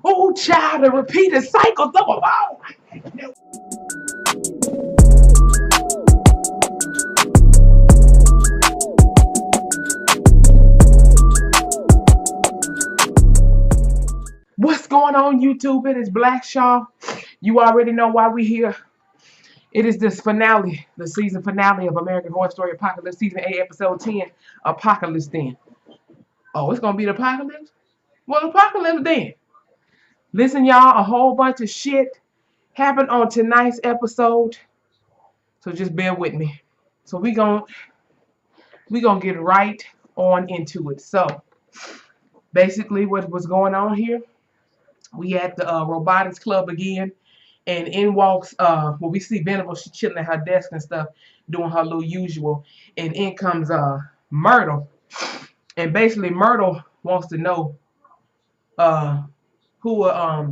Oh, child, the repeated cycles of them all. What's going on, YouTube? It is Black Shaw. You already know why we're here. It is this finale, the season finale of American Horror Story Apocalypse, Season 8, Episode 10, Apocalypse Then. Oh, it's going to be the apocalypse? Well, apocalypse then. Listen, y'all, a whole bunch of shit happened on tonight's episode, so just bear with me. So we gonna get right on into it. So basically, what was going on here? We at the robotics club again, and in walks well, we see Venable. She chilling at her desk and stuff, doing her little usual, and in comes Myrtle, and basically Myrtle wants to know uh who are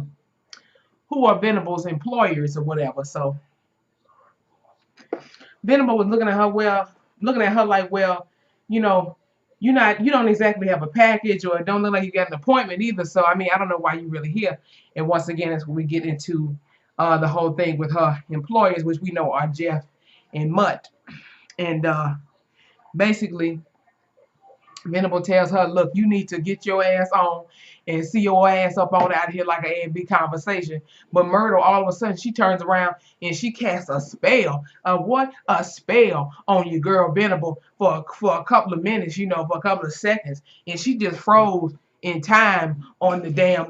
Venable's employers or whatever. So Venable was looking at her like, well, you know, you don't exactly have a package, or it don't look like you got an appointment either. So I mean, I don't know why you really here. And once again, that's when we get into the whole thing with her employers, which we know are Jeff and Mutt. And basically, Venable tells her, look, you need to get your ass on and see your ass up on out of here like an A&B conversation. But Myrtle, all of a sudden, she turns around and she casts a spell. What? A spell on your girl Venable for a couple of minutes, for a couple of seconds. And she just froze in time on the damn,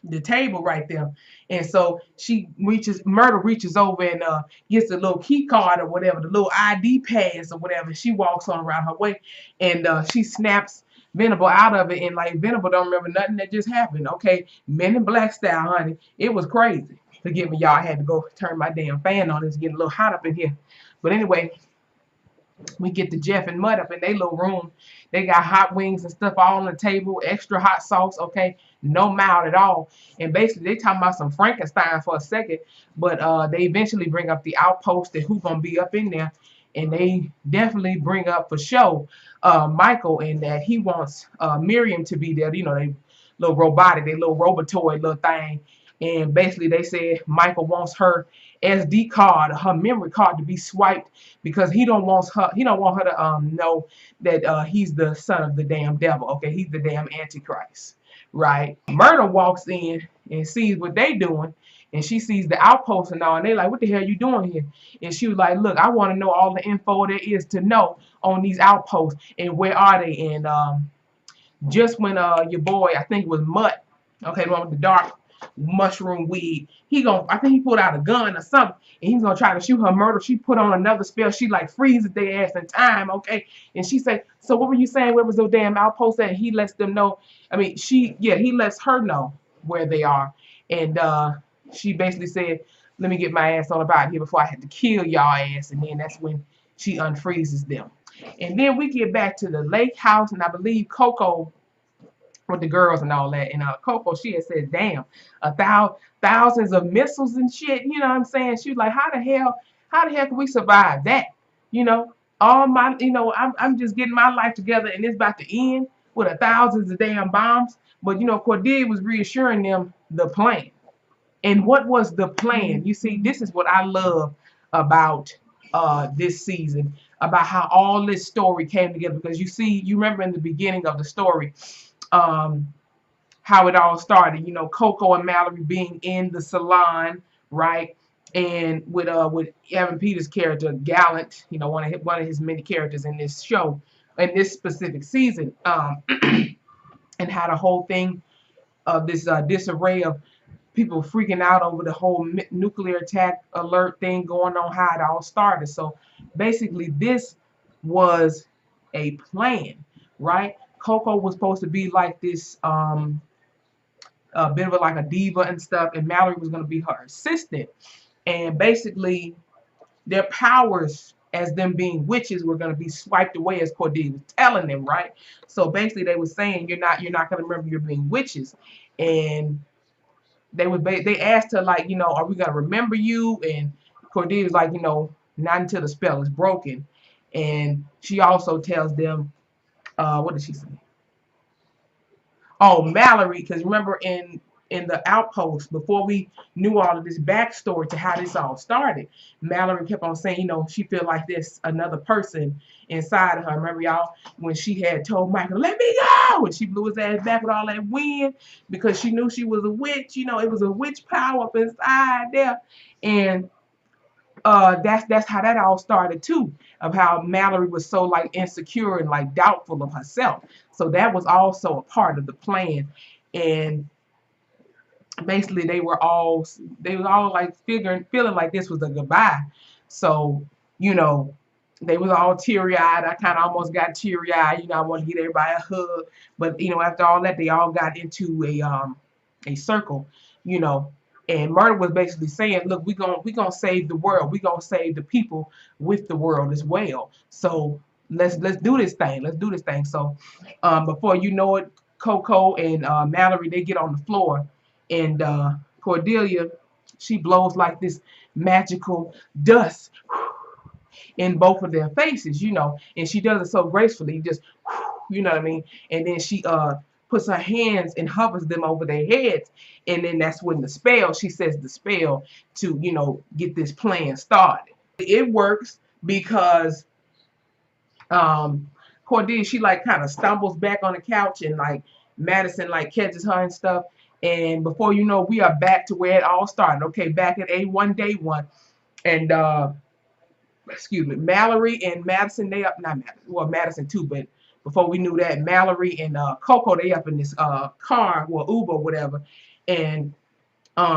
the table right there. And so Myrtle reaches over and gets the little key card or whatever, the little ID pass or whatever. She walks on around her way, and she snaps Venable out of it. And like Venable don't remember nothing that just happened. Okay, Men in Black style, honey. It was crazy. Forgive me, y'all. I had to go turn my damn fan on. It's getting a little hot up in here. But anyway, we get to Jeff and Mud up in their little room. They got hot wings and stuff all on the table, extra hot sauce, okay? No mouth at all. And basically, they talking about some Frankenstein for a second, but they eventually bring up the outpost and who gonna be up in there. And they definitely bring up for show Michael, and that he wants Miriam to be there. They little robotic, they little robotoid little thing. And basically, they said Michael wants her SD card, her memory card, to be swiped because he don't want her to know that he's the son of the damn devil. Okay, he's the damn Antichrist, right? Myrtle walks in and sees what they doing, and she sees the outpost and all, and they like, what the hell you doing here? And she was like, look, I want to know all the info there is to know on these outposts and where are they. And just when your boy, I think it was Mutt, okay, the one with the dark mushroom weed, I think he pulled out a gun or something, and he's gonna try to shoot her. Myrtle, she put on another spell. She like freezes their ass in time, okay? And she said, so what were you saying? Where was the damn outpost at? He lets them know. I mean, he lets her know where they are. And she basically said, let me get my ass on about here before I had to kill y'all ass. And then that's when she unfreezes them. And then we get back to the lake house, and I believe Coco with the girls and all that. And Coco, she had said, damn, thousands of missiles and shit. You know what I'm saying? She was like, how the hell can we survive that? All my, I'm just getting my life together and it's about to end with thousands of damn bombs. But, Cordelia was reassuring them the plan. And what was the plan? You see, this is what I love about this season, about how all this story came together. Because you remember in the beginning of the story, how it all started. Coco and Mallory being in the salon, right? And with Evan Peters' character, Gallant, one of his many characters in this show, in this specific season, and how the whole thing of this disarray of people freaking out over the whole nuclear attack alert thing going on, how it all started. So basically, this was a plan, right? Coco was supposed to be like this a bit of like a diva and stuff, and Mallory was going to be her assistant. And basically, their powers as them being witches were going to be swiped away, as Cordelia was telling them, right? So basically, they were saying you're not going to remember you're being witches, and they asked her like, are we going to remember you? And Cordelia was like, not until the spell is broken. And she also tells them, what did she say? Oh, Mallory, because remember in the Outpost, before we knew all of this backstory to how this all started, Mallory kept on saying, you know, she feel like there's another person inside of her. Remember, y'all, when she had told Michael, let me go, and she blew his ass back with all that wind because she knew she was a witch. You know, it was a witch power up inside there. And that's how that all started too, of how Mallory was so like insecure and like doubtful of herself. So that was also a part of the plan. And basically they were all like feeling like this was a goodbye. So, you know, they was all teary-eyed. I kind of almost got teary-eyed. You know, I want to get everybody a hug. But, you know, after all that, they all got into a circle, you know. And Murder was basically saying, look, we gonna save the world. We gonna save the people with the world as well. So let's do this thing. Let's do this thing. So before you know it, Coco and Mallory, they get on the floor, and Cordelia, she blows like this magical dust in both of their faces, you know, and she does it so gracefully, just, you know what I mean? And then she puts her hands and hovers them over their heads, and then that's when she says the spell to, you know, get this plan started. It works because Cordelia, she like kind of stumbles back on the couch, and like Madison like catches her and stuff. And before you know, we are back to where it all started. Okay, back at A1 Day One, and excuse me, Mallory and Madison, they up, not Madison, well, Madison too, but before we knew that, Mallory and Coco, they up in this car, well, Uber, whatever, and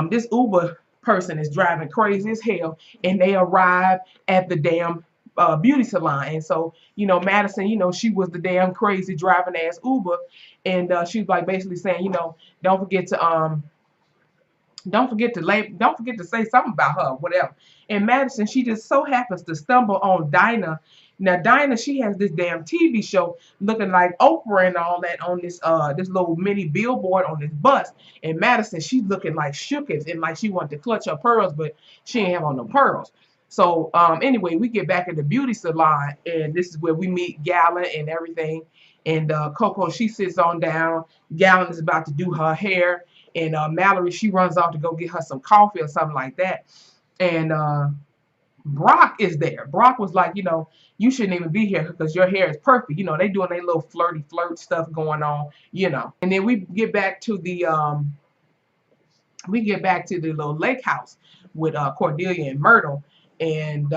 this Uber person is driving crazy as hell, and they arrive at the damn beauty salon. And so, you know, Madison, you know, she was the damn crazy driving ass Uber, and she was like basically saying, you know, don't forget to don't forget to say something about her, whatever. And Madison, she just so happens to stumble on Dinah. Now Dinah, she has this damn TV show looking like Oprah and all that on this little mini billboard on this bus. And Madison, she's looking like shooketh and like she wanted to clutch her pearls, but she ain't have on no pearls. So anyway, we get back at the beauty salon, and this is where we meet Gallon and everything. And Coco, she sits on down. Gallon is about to do her hair, and Mallory, she runs off to go get her some coffee or something like that. And Brock is there. Brock was like, you know, you shouldn't even be here because your hair is perfect. You know, they doing their little flirty flirt stuff going on, you know. And then we get back to the little lake house with Cordelia and Myrtle, and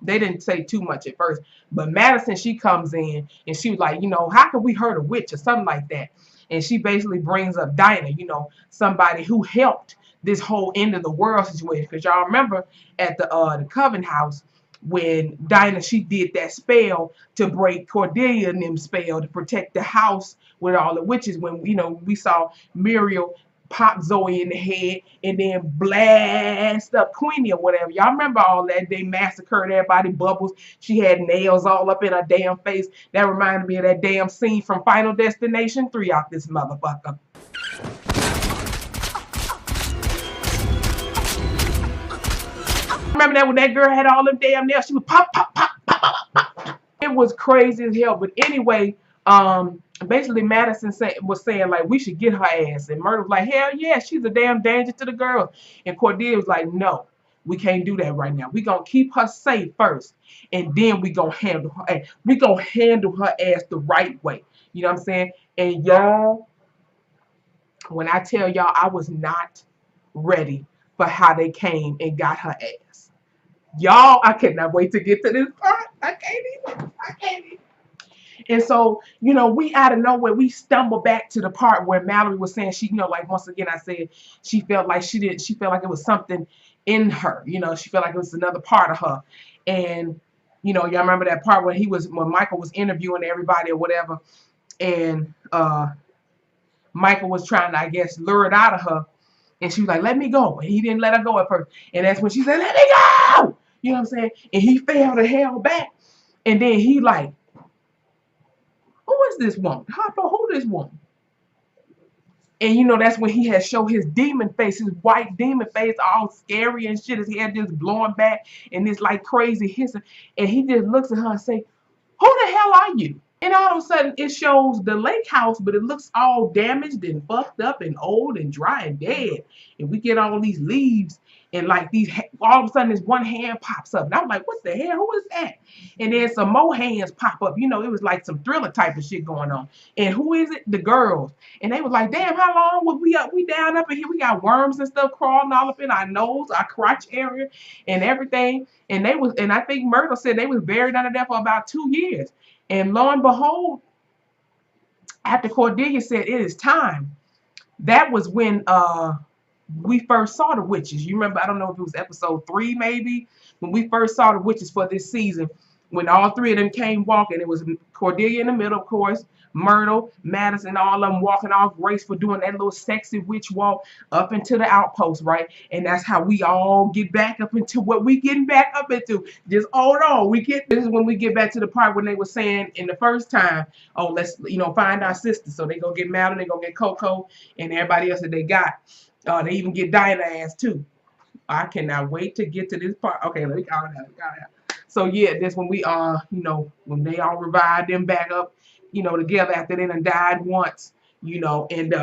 they didn't say too much at first, but Madison, she comes in and she was like, you know, how could we hurt a witch or something like that? And she basically brings up Dinah, you know, somebody who helped this whole end of the world situation. Because y'all remember at the Coven house when Dinah, she did that spell to break Cordelia and them spell to protect the house with all the witches. When, you know, we saw Muriel pop Zoe in the head and then blast up Queenie or whatever. Y'all remember all that? They massacred everybody. Bubbles, she had nails all up in her damn face. That reminded me of that damn scene from Final Destination 3 out this motherfucker. Remember that when that girl had all them damn nails, she would pop, pop, pop, pop, pop, pop. It was crazy as hell. But anyway, basically Madison was saying like we should get her ass, and Myrtle was like, hell yeah, she's a damn danger to the girls. And Cordelia was like, no, we can't do that right now. We gonna keep her safe first, and then we gonna handle her. We gonna handle her ass the right way. You know what I'm saying? And y'all, when I tell y'all, I was not ready for how they came and got her ass. Y'all, I cannot wait to get to this part. I can't even. And so, you know, we out of nowhere, we stumble back to the part where Mallory was saying she, you know, like once again, I said she felt like she felt like it was something in her, you know, she felt like it was another part of her. And, you know, y'all remember that part when Michael was interviewing everybody or whatever, and Michael was trying to, I guess, lure it out of her, and she was like, let me go. And he didn't let her go at first. And that's when she said, let me go. You know what I'm saying? And he fell the hell back. And then he like, who is this woman? Who this woman? And you know, that's when he had showed his demon face, his white demon face, all scary and shit. His head just blowing back and this like crazy hissing. And he just looks at her and say, who the hell are you? And all of a sudden, it shows the lake house, but it looks all damaged and fucked up and old and dry and dead. And we get all these leaves, and like these, all of a sudden, this one hand pops up. And I'm like, what the hell? Who is that? And then some more hands pop up. You know, it was like some Thriller type of shit going on. And who is it? The girls. And they was like, damn, how long was we up? We down up in here. We got worms and stuff crawling all up in our nose, our crotch area, and everything. And they was, and I think Myrtle said they was buried under there for about 2 years. And lo and behold, after Cordelia said it is time, that was when we first saw the witches. You remember, I don't know if it was episode 3 maybe, when we first saw the witches for this season, when all 3 of them came walking. It was Cordelia in the middle, of course, Myrtle, Madison, all of them walking off, graceful, doing that little sexy witch walk up into the outpost, right? And that's how we all get back up into what we getting back up into. Just hold on. This is when we get back to the part when they were saying in the first time, oh, let's, you know, find our sisters. So they go get Madeline, they go get Coco, and everybody else that they got. They even get Dinah ass too. I cannot wait to get to this part. Okay, let me count it out. So yeah, this when we you know, when they all revived them back up, you know, together after they done died once, you know, and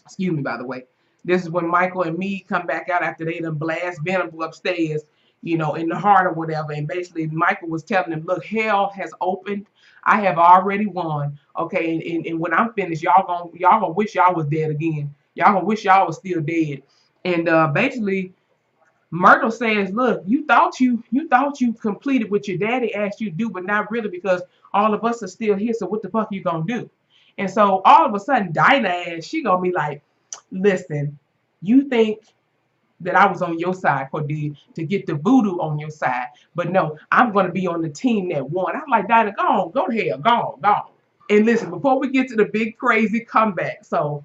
excuse me, by the way. This is when Michael and me come back out after they done blast Venable upstairs, you know, in the heart or whatever. And basically Michael was telling them, look, hell has opened. I have already won. Okay, and when I'm finished, y'all gonna wish y'all was dead again. Y'all gonna wish y'all was still dead. And basically Myrtle says, look, you thought you completed what your daddy asked you to do, but not really, because all of us are still here. So what the fuck you gonna do? And so all of a sudden, Dinah, she gonna be like, listen, you think that I was on your side, Cordelia, to get the voodoo on your side, but no, I'm gonna be on the team that won. I'm like, Dinah, go on, go to hell, go on, go on. And listen, before we get to the big crazy comeback, so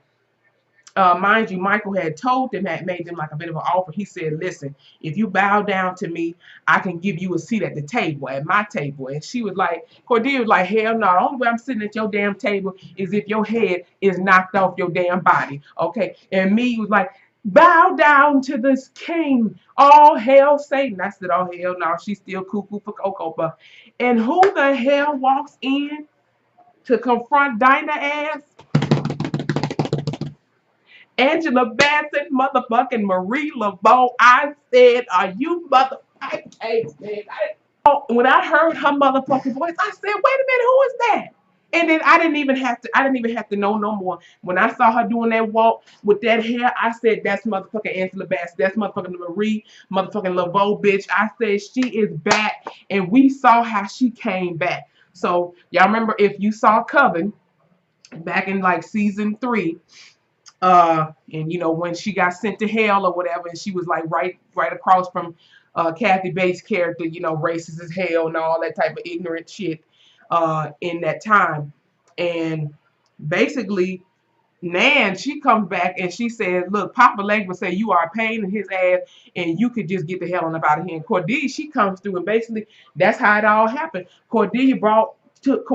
mind you, Michael had told them, had made them like a bit of an offer. He said, listen, if you bow down to me, I can give you a seat at the table, at my table. And she was like, Cordelia was like, hell no, the only way I'm sitting at your damn table is if your head is knocked off your damn body. Okay. And me was like, bow down to this king. All hail Satan. I said, oh hell no, she's still cuckoo for Cocoa Puff. And who the hell walks in to confront Dinah ass? Angela Bassett, motherfucking Marie Laveau. I said, are you motherfucking? When I heard her motherfucking voice, I said, wait a minute, who is that? And then I didn't even have to know no more. When I saw her doing that walk with that hair, I said, that's motherfucking Angela Bassett. That's motherfucking Marie motherfucking Laveau, bitch. I said, she is back. And we saw how she came back. So y'all remember, if you saw Coven back in like season 3, and you know, when she got sent to hell or whatever, and she was like right across from Kathy Bates' character, you know, racist as hell and all that type of ignorant shit in that time. And basically Nan, she comes back and she says, look, Papa Legba would say you are a pain in his ass and you could just get the hell on up out of here. And Cordelia, she comes through, and basically that's how it all happened. Cordelia took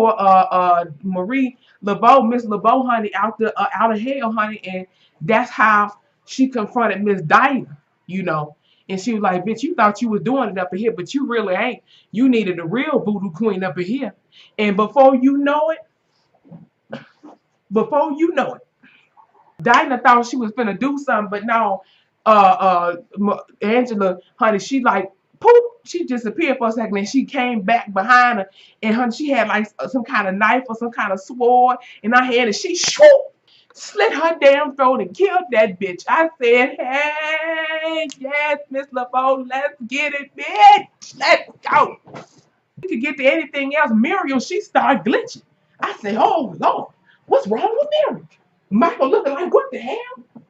Marie Laveau, Miss Laveau, honey, out of hell, honey, and that's how she confronted Miss Dinah, you know. And she was like, bitch, you thought you was doing it up in here, but you really ain't. You needed a real voodoo queen up in here. And before you know it, Dinah thought she was finna do something, but no, Angela, honey, she like, poof, she disappeared for a second, and she came back behind her, and honey, she had like some kind of knife or some kind of sword in her hand, and she slit her damn throat and killed that bitch. I said, hey, yes, Miss Laveau, let's get it, bitch. Let's go. We could get to anything else. Miriam, she started glitching. I said, oh, Lord, what's wrong with Miriam? Michael looking like, what the hell?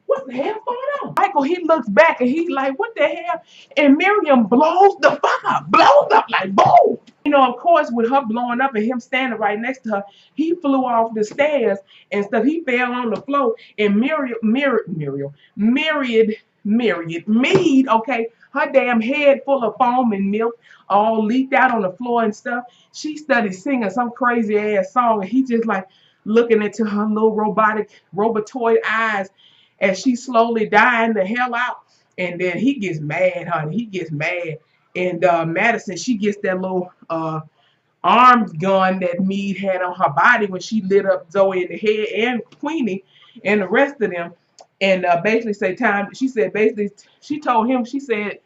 What the hell's going on? Michael, he looks back and he's like, what the hell? And Miriam blows the fuck up. Blows up like boom. You know, of course, with her blowing up and him standing right next to her, he flew off the stairs and stuff. He fell on the floor, and Mead, okay, her damn head full of foam and milk, all leaked out on the floor and stuff. She started singing some crazy ass song, and he just like looking into her little robotoid eyes as she slowly dying the hell out. And then he gets mad, honey. He gets mad. And Madison, she gets that little armed gun that Meade had on her body when she lit up Zoe in the head and Queenie and the rest of them. And basically say time. She said basically she told him, she said,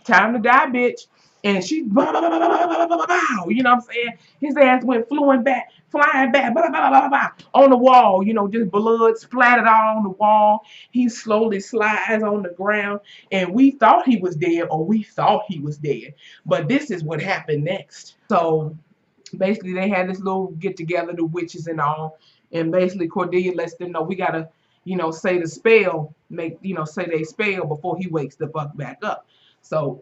time to die, bitch. And she, you know what I'm saying? His ass went flying back, on the wall, you know, just blood splattered all on the wall. He slowly slides on the ground, and we thought he was dead, or we thought he was dead. But this is what happened next. So basically, they had this little get together, the witches and all, and basically Cordelia lets them know we gotta, you know, say the spell, say they spell before he wakes the fuck back up. So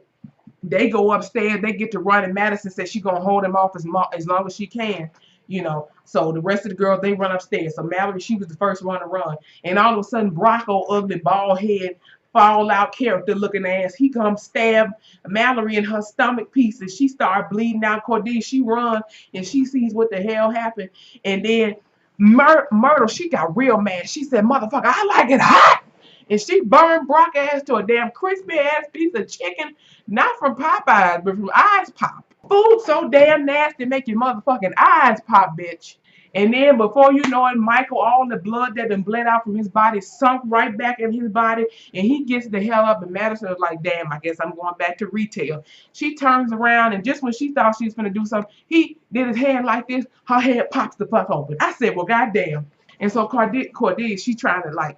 they go upstairs, they get to run, and Madison says she's gonna hold him off as long as she can, you know. So the rest of the girls, they run upstairs. So Mallory, she was the first one to run, and all of a sudden, Brocco, ugly bald head, fallout character looking ass, he comes stab Mallory in her stomach pieces. She started bleeding out. Cordelia, she run and she sees what the hell happened, and then Myrtle, she got real mad. She said, "Motherfucker, I like it hot." And she burned Brock ass to a damn crispy ass piece of chicken, not from Popeyes, but from Eyes Pop. Food so damn nasty, make your motherfucking eyes pop, bitch. And then before you know it, Michael, all the blood that been bled out from his body sunk right back in his body, and he gets the hell up. And Madison was like, "Damn, I guess I'm going back to retail." She turns around, and just when she thought she was gonna do something, he did his hand like this. Her head pops the fuck open. I said, "Well, goddamn." And so Cordelia, she trying to like,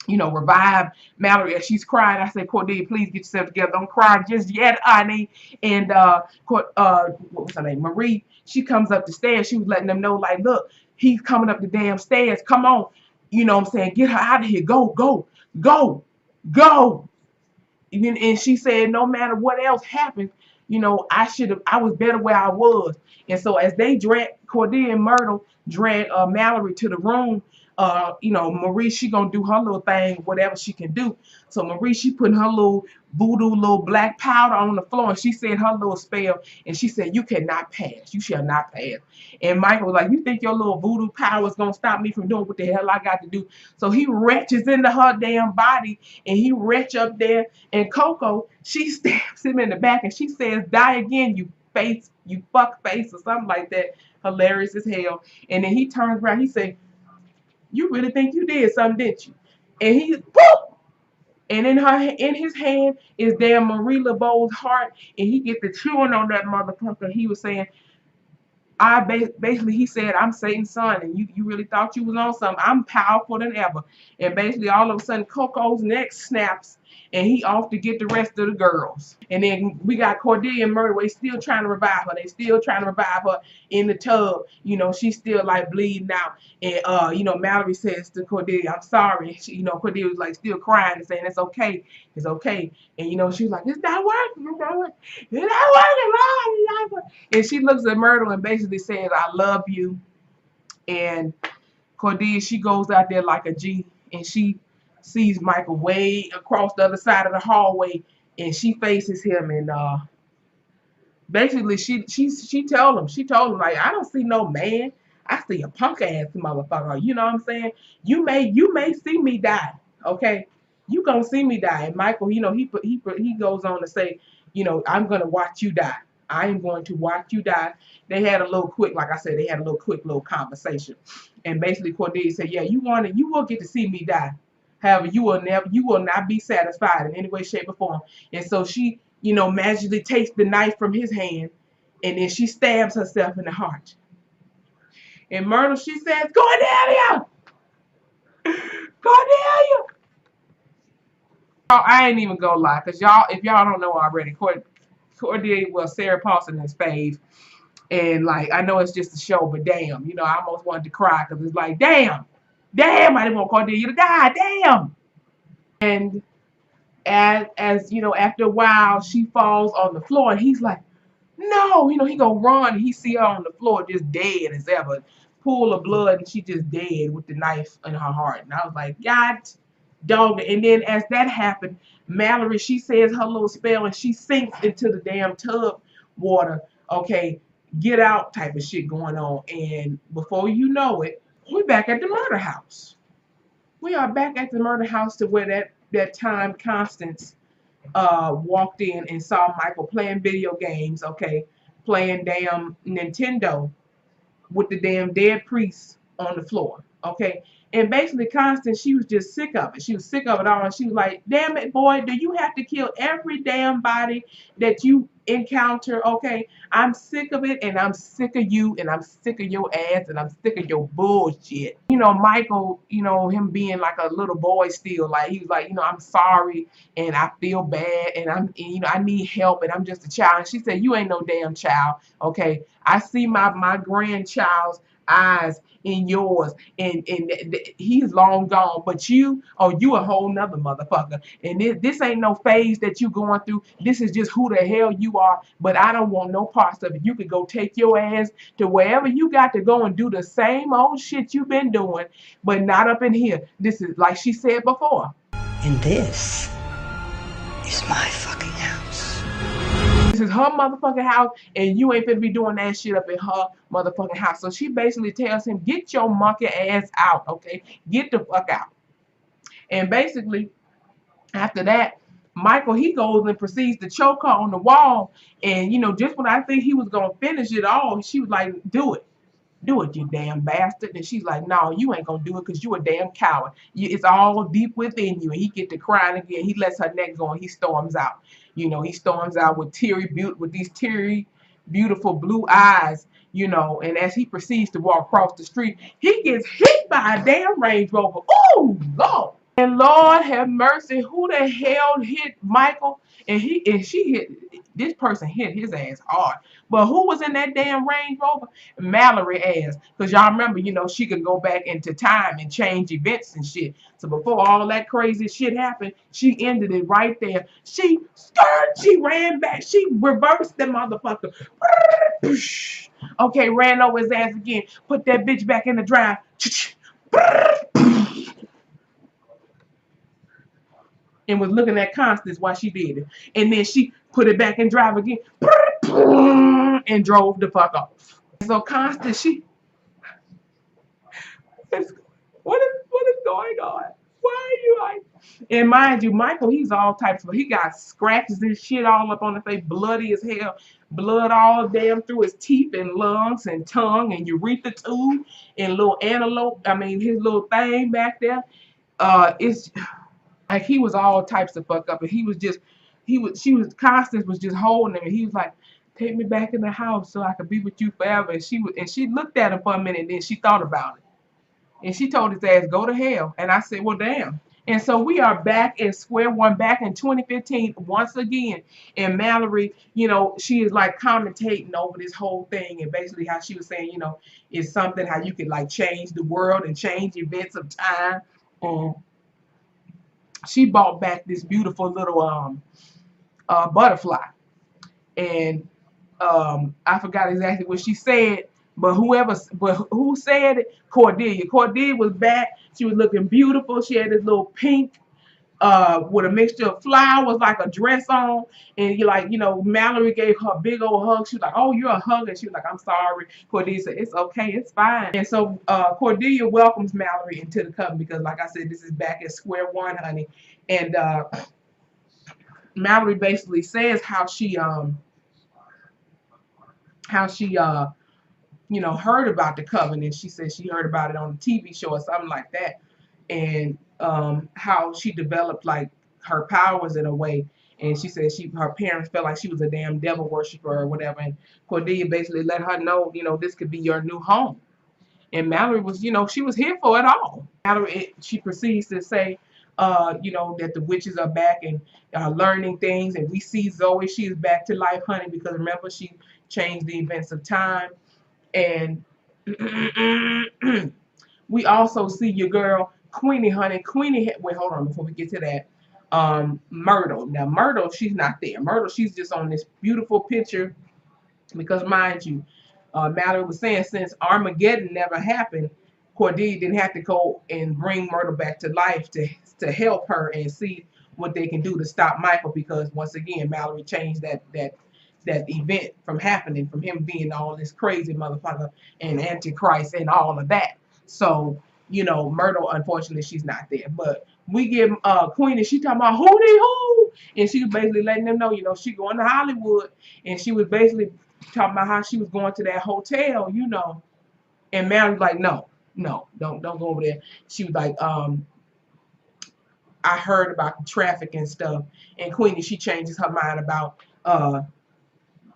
you know, revive Mallory as she's crying. I said, "Cordelia, please get yourself together. Don't cry just yet, honey." And what was her name? Marie. She comes up the stairs. She was letting them know, like, "Look, he's coming up the damn stairs. Come on." You know what I'm saying? "Get her out of here. Go, go, go, go." And she said, "No matter what else happened, you know, I was better where I was." And so as they drag Cordelia and Myrtle drag Mallory to the room, you know, Marie, she gonna do her little thing, whatever she can do. So Marie, she putting her little voodoo little black powder on the floor, and she said her little spell, and she said, "You cannot pass. You shall not pass." And Michael was like, "You think your little voodoo power is gonna stop me from doing what the hell I got to do?" So he retches into her damn body, and he retch up there, and Coco, she stabs him in the back, and she says, "Die again, you face, you fuck face," or something like that. Hilarious as hell. And then he turns around, he said, "You really think you did something, didn't you?" And he, whoop! And in his hand is damn Marie LeBeau's heart, and he get the chewing on that motherfucker. He was saying, basically he said, "I'm Satan's son, and you really thought you was on something. I'm powerful than ever." And basically all of a sudden Coco's neck snaps, and he off to get the rest of the girls. And then we got Cordelia and Murray still trying to revive her. They still trying to revive her in the tub. You know, she's still like bleeding out. And you know, Mallory says to Cordelia, "I'm sorry." She, you know, Cordelia was like still crying and saying, "It's okay. It's okay." And you know, she was like, "It's not working. It's not working. It's not working, Lord. It's not working." And she looks at Myrtle and basically says, "I love you." And Cordelia, she goes out there like a G, and she sees Michael way across the other side of the hallway, and she faces him, and basically she told him like, "I don't see no man. I see a punk ass motherfucker. You know what I'm saying? You may see me die, okay? You gonna see me die." And Michael, you know, he goes on to say, you know, "I'm gonna watch you die. I am going to watch you die." They had a little quick, like I said, they had a little quick little conversation, and basically Cordelia said, "Yeah, you will get to see me die. However, you will not be satisfied in any way, shape, or form." And so she, you know, magically takes the knife from his hand, and then she stabs herself in the heart. And Myrtle, she says, "Cordelia! Cordelia!" I ain't even gonna lie, because y'all, if y'all don't know already, Cordelia, well, Sarah Paulson is fave. And like, I know it's just a show, but damn, you know, I almost wanted to cry because it's like, damn, I didn't want Cordelia to die, damn. And as you know, after a while, she falls on the floor, and he's like, "No," you know, he gonna run, and he see her on the floor just dead as ever, pool of blood, and she just dead with the knife in her heart. And I was like, "God dog." And then as that happened, Mallory, she says her little spell, and she sinks into the damn tub water. Okay, get out type of shit going on. And before you know it, we're back at the murder house. We are back at the murder house to where that time Constance walked in and saw Michael playing video games, okay, playing damn Nintendo with the damn dead priest on the floor. Okay. And basically Constance, she was just sick of it. She was sick of it all. And she was like, damn it, boy, do you have to kill every damn body that you encounter? Okay. I'm sick of it, and I'm sick of you, and I'm sick of your ass, and I'm sick of your bullshit. You know, Michael, you know, him being like a little boy still, like he was like, you know, I'm sorry and I feel bad and you know, I need help and I'm just a child. And she said, you ain't no damn child. Okay. I see my grandchild's eyes in yours, and he's long gone, but you, oh, you a whole nother motherfucker, and this ain't no phase that you going through. This is just who the hell you are, but I don't want no parts of it. You could go take your ass to wherever you got to go and do the same old shit you've been doing, but not up in here. This is like she said before, and this is my fucking house. This is her motherfucking house, and you ain't finna be doing that shit up in her motherfucking house. So she basically tells him, get your monkey ass out, okay? Get the fuck out. And basically, after that, Michael, he goes and proceeds to choke her on the wall. And, you know, just when I think he was going to finish it all, she was like, do it. Do it, you damn bastard. And she's like, no, you ain't gonna do it because you a damn coward. It's all deep within you. And he get to crying again. He lets her neck go and he storms out. You know, he storms out with these teary, beautiful blue eyes, you know, and as he proceeds to walk across the street, he gets hit by a damn Range Rover. Oh, Lord. And Lord have mercy, who the hell hit Michael? And this person hit his ass hard. But who was in that damn Range Rover? Mallory ass. Because y'all remember, you know, she could go back into time and change events and shit. So before all that crazy shit happened, she ended it right there. She ran back. She reversed the motherfucker. Okay, ran over his ass again. Put that bitch back in the drive. And was looking at Constance while she did it. And then she put it back in drive again and drove the fuck off. So Constance, what is going on? Why are you like? And mind you, Michael, he's all types of, he got scratches and shit all up on the face, bloody as hell, blood all damn through his teeth and lungs and tongue and urethra tube and little antelope, his little thing back there. It's like he was all types of fuck up, and Constance was just holding him, and he was like, take me back in the house so I could be with you forever. And she looked at him for a minute, and then she thought about it. And she told his ass, go to hell. And I said, well, damn. And so we are back at square one, back in 2015 once again. And Mallory, you know, she is like commentating over this whole thing, and basically how she was saying, you know, it's something how you could like change the world and change events of time. And she bought back this beautiful little butterfly. And I forgot exactly what she said, but who said it? Cordelia. Cordelia was back. She was looking beautiful. She had this little pink with a mixture of flowers, like a dress on. And Mallory gave her a big old hug. She was like, oh, you're a hugger. She was like, I'm sorry. Cordelia said, it's okay, it's fine. And so Cordelia welcomes Mallory into the coven because, like I said, this is back at square one, honey. And Mallory basically says how she heard about the covenant. She said she heard about it on a TV show or something like that, and how she developed like her powers in a way. And she said her parents felt like she was a damn devil worshiper or whatever. And Cordelia basically let her know, this could be your new home. And Mallory was, she was here for it all. Mallory, she proceeds to say, that the witches are back and learning things. And we see Zoe, she is back to life, honey, because remember, she changed the events of time. And we also see your girl, Queenie, honey. Queenie, wait, hold on, before we get to that. Myrtle. Now, Myrtle, she's not there. Myrtle, she's just on this beautiful picture because, mind you, Mallory was saying since Armageddon never happened, Cordelia didn't have to go and bring Myrtle back to life to help her and see what they can do to stop Michael, because once again, Mallory changed that event from happening, from him being all this crazy motherfucker and Antichrist and all of that. So you know, Myrtle, unfortunately, she's not there. But we get Queen, and she talking about who they who, and she was basically letting them know, you know, she going to Hollywood, and she was basically talking about how she was going to that hotel, you know, and Mary was like, no, no, don't go over there. She was like, I heard about the traffic and stuff, and Queenie, she changes her mind about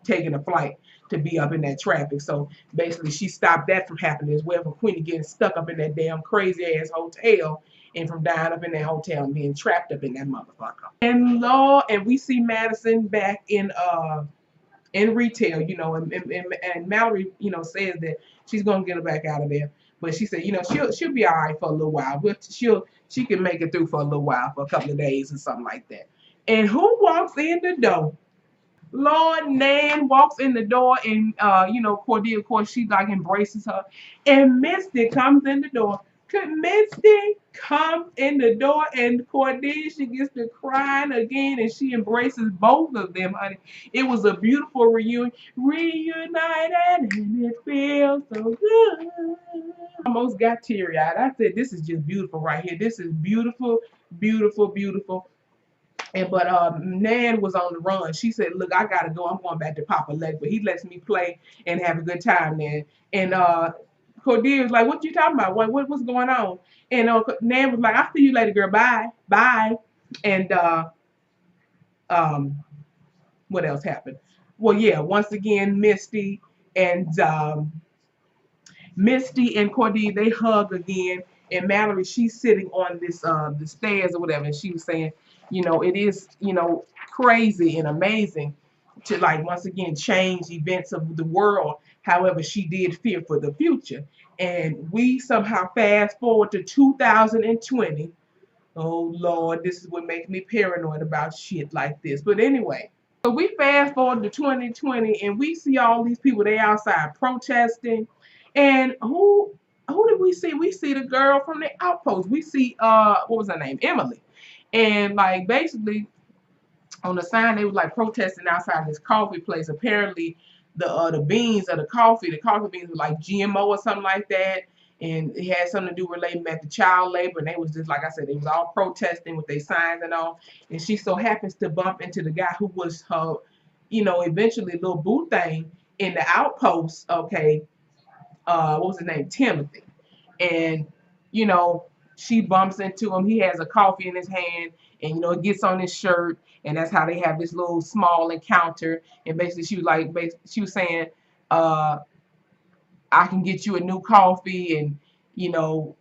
taking a flight to be up in that traffic. So basically, she stopped that from happening as well. From Queenie getting stuck up in that damn crazy ass hotel, and from dying up in that hotel and being trapped up in that motherfucker. And Lord, and we see Madison back in retail, you know, and Mallory, you know, says that she's gonna get her back out of there. But she said, you know, she'll be all right for a little while. But she can make it through for a little while, for a couple of days or something like that. And who walks in the door? Lord, Nan walks in the door, and you know, Cordelia, of course, she like embraces her, and Misty comes in the door. Could Misty come in the door, and Cordelia, she gets to crying again, and she embraces both of them, honey. It was a beautiful reunited, and it feels so good. Almost got teary-eyed. I said, this is just beautiful right here. This is beautiful, beautiful, beautiful. And but Nan was on the run. She said, "Look, I gotta go. I'm going back to Papa Leg, but he lets me play and have a good time, Nan." And Cordelia was like, "What you talking about? What's going on?" And Nan was like, "I'll see you later, girl. Bye, bye." And um, what else happened? Well, yeah, once again, Misty and Cordelia, they hug again, and Mallory, she's sitting on this the stairs or whatever, and she was saying, you know, it is, you know, crazy and amazing to like once again change events of the world. However, she did fear for the future. And we somehow fast forward to 2020. Oh Lord, this is what makes me paranoid about shit like this. But anyway, so we fast forward to 2020, and we see all these people, they outside protesting. And who did we see? We see the girl from the outpost. We see what was her name? Emily. And like basically on the sign they was like protesting outside this coffee place. Apparently the beans of the coffee beans were like GMO or something like that. And it had something to do relating back to child labor. And they was just, like I said, they was all protesting with their signs and all. And she so happens to bump into the guy who was her, you know, eventually little boo thing in the outpost. Okay, what was his name? Timothy. And you know, she bumps into him. He has a coffee in his hand, and you know, it gets on his shirt, and that's how they have this little small encounter. And basically, she was like, she was saying, I can get you a new coffee, and you know,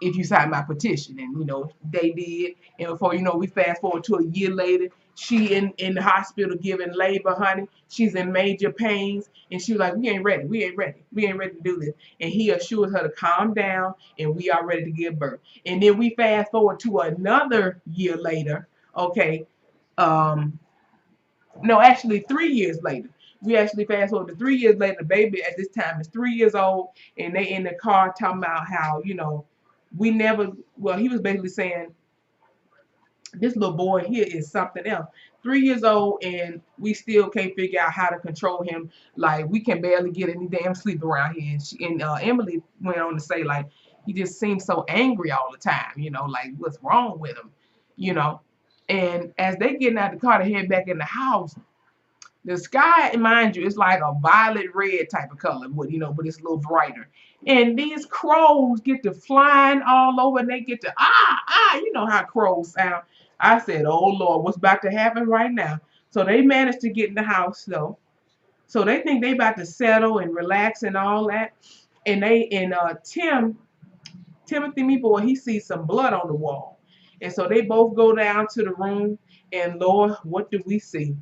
if you sign my petition. And you know, they did. And before you know, we fast forward to a year later, she in the hospital giving labor, honey. She's in major pains, and she was like, we ain't ready, we ain't ready to do this. And he assures her to calm down, and we are ready to give birth. And then we fast forward to another year later. Okay, no, actually 3 years later. We actually fast forward to 3 years later. The baby at this time is 3 years old, and they in the car talking about how, you know, we never, well, he was basically saying this little boy here is something else. 3 years old, and we still can't figure out how to control him. Like, we can barely get any damn sleep around here. And Emily went on to say, like, he just seems so angry all the time, you know, like, what's wrong with him, you know? And as they getting out the car to head back in the house, the sky, mind you, it's like a violet red type of color, but you know, but it's a little brighter. And these crows get to flying all over, and they get to you know how crows sound. I said, oh Lord, what's about to happen right now? So they managed to get in the house though. So they think they about to settle and relax and all that. And Timothy, me boy, he sees some blood on the wall. And so they both go down to the room, and Lord, what do we see?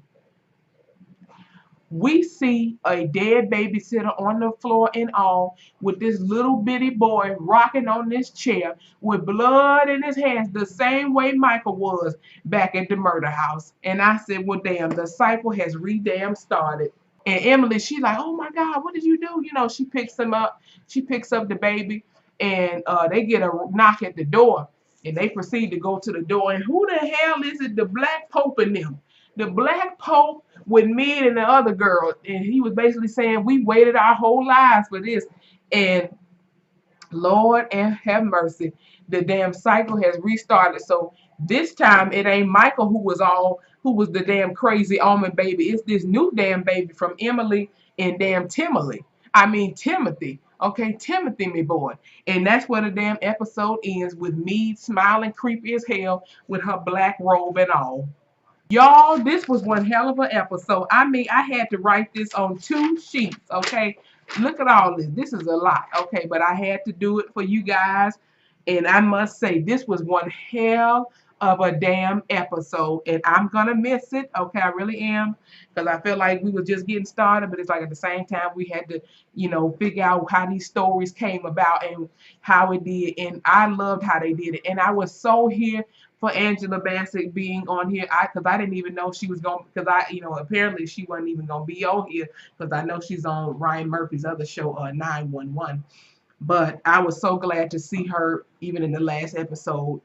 We see a dead babysitter on the floor and all, with this little bitty boy rocking on this chair with blood in his hands, the same way Michael was back at the murder house. And I said, well, damn, the cycle has re-damn started. And Emily, she's like, oh my God, what did you do? You know, she picks him up. She picks up the baby, and they get a knock at the door, and they proceed to go to the door. And who the hell is it? The Black Pope and them. The Black Pope with me and the other girl. And he was basically saying, we waited our whole lives for this. And Lord and have mercy. The damn cycle has restarted. So this time it ain't Michael who was the damn crazy almond baby. It's this new damn baby from Emily and damn Timothy. I mean Timothy. Okay, Timothy, me boy. And that's where the damn episode ends with me smiling creepy as hell with her black robe and all. Y'all, this was one hell of an episode. I mean, I had to write this on 2 sheets, okay? Look at all this. This is a lot, okay? But I had to do it for you guys. And I must say, this was one hell of a damn episode. And I'm going to miss it, okay? I really am. Because I feel like we were just getting started. But it's like at the same time, we had to, figure out how these stories came about and how it did. And I loved how they did it. And I was so here for Angela Bassett being on here. Because I didn't even know she was going, because apparently she wasn't even going to be on here, because I know she's on Ryan Murphy's other show, 911. But I was so glad to see her even in the last episode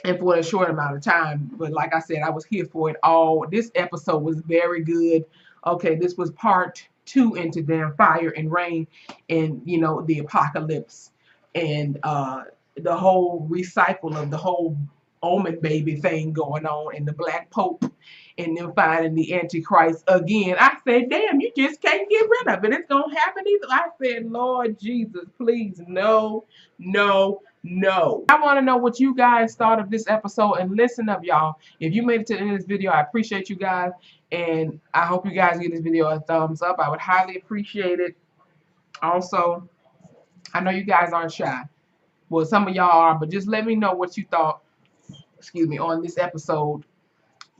and for a short amount of time. But like I said, I was here for it all. This episode was very good. Okay, this was part 2 into damn Fire and Rain and, the apocalypse and the whole recycle of the whole Omen baby thing going on and the Black Pope and them finding the Antichrist again. I said, damn, you just can't get rid of it. It's going to happen either. I said, Lord Jesus, please, no, no, no. I want to know what you guys thought of this episode, and listen up, y'all. If you made it to the end of this video, I appreciate you guys, and I hope you guys give this video a thumbs up. I would highly appreciate it. Also, I know you guys aren't shy. Well, some of y'all are, but just let me know what you thought, on this episode.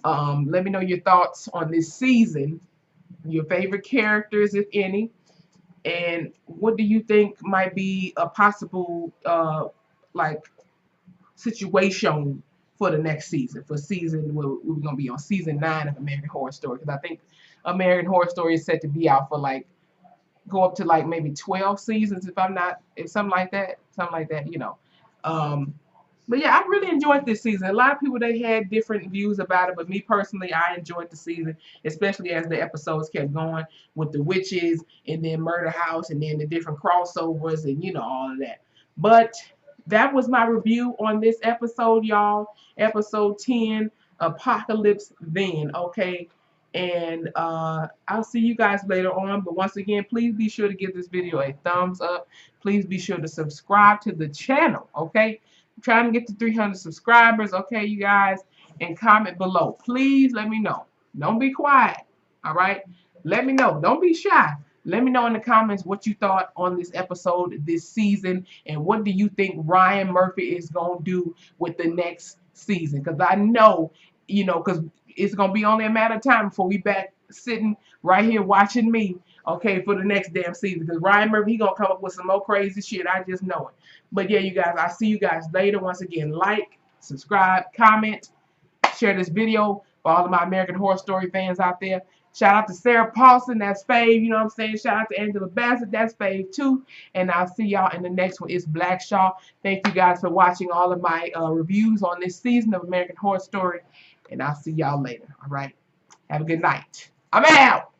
Let me know your thoughts on this season, your favorite characters, if any, and what do you think might be a possible situation for the next season, for season we're going to be on season 9 of American Horror Story, because I think American Horror Story is set to be out for go up to maybe 12 seasons, if something like that, but yeah, I really enjoyed this season. A lot of people, they had different views about it, but me personally, I enjoyed the season, especially as the episodes kept going with the witches and then Murder House and then the different crossovers and all of that. But that was my review on this episode, y'all. Episode 10, Apocalypse Then, okay? And I'll see you guys later on. But once again, please be sure to give this video a thumbs up. Please be sure to subscribe to the channel, okay? I'm trying to get to 300 subscribers, okay, you guys? And comment below. Please let me know. Don't be quiet, all right? Let me know. Don't be shy. Let me know in the comments what you thought on this episode, this season, and what do you think Ryan Murphy is going to do with the next season? Because I know, because it's going to be only a matter of time before we back sitting right here watching me, okay, for the next damn season. Because Ryan Murphy, he going to come up with some more crazy shit. I just know it. But yeah, you guys, I'll see you guys later. Once again, like, subscribe, comment, share this video for all of my American Horror Story fans out there. Shout out to Sarah Paulson, that's fave, you know what I'm saying? Shout out to Angela Bassett, that's fave too. And I'll see y'all in the next one. It's Black Shaw. Thank you guys for watching all of my reviews on this season of American Horror Story. And I'll see y'all later, all right? Have a good night. I'm out!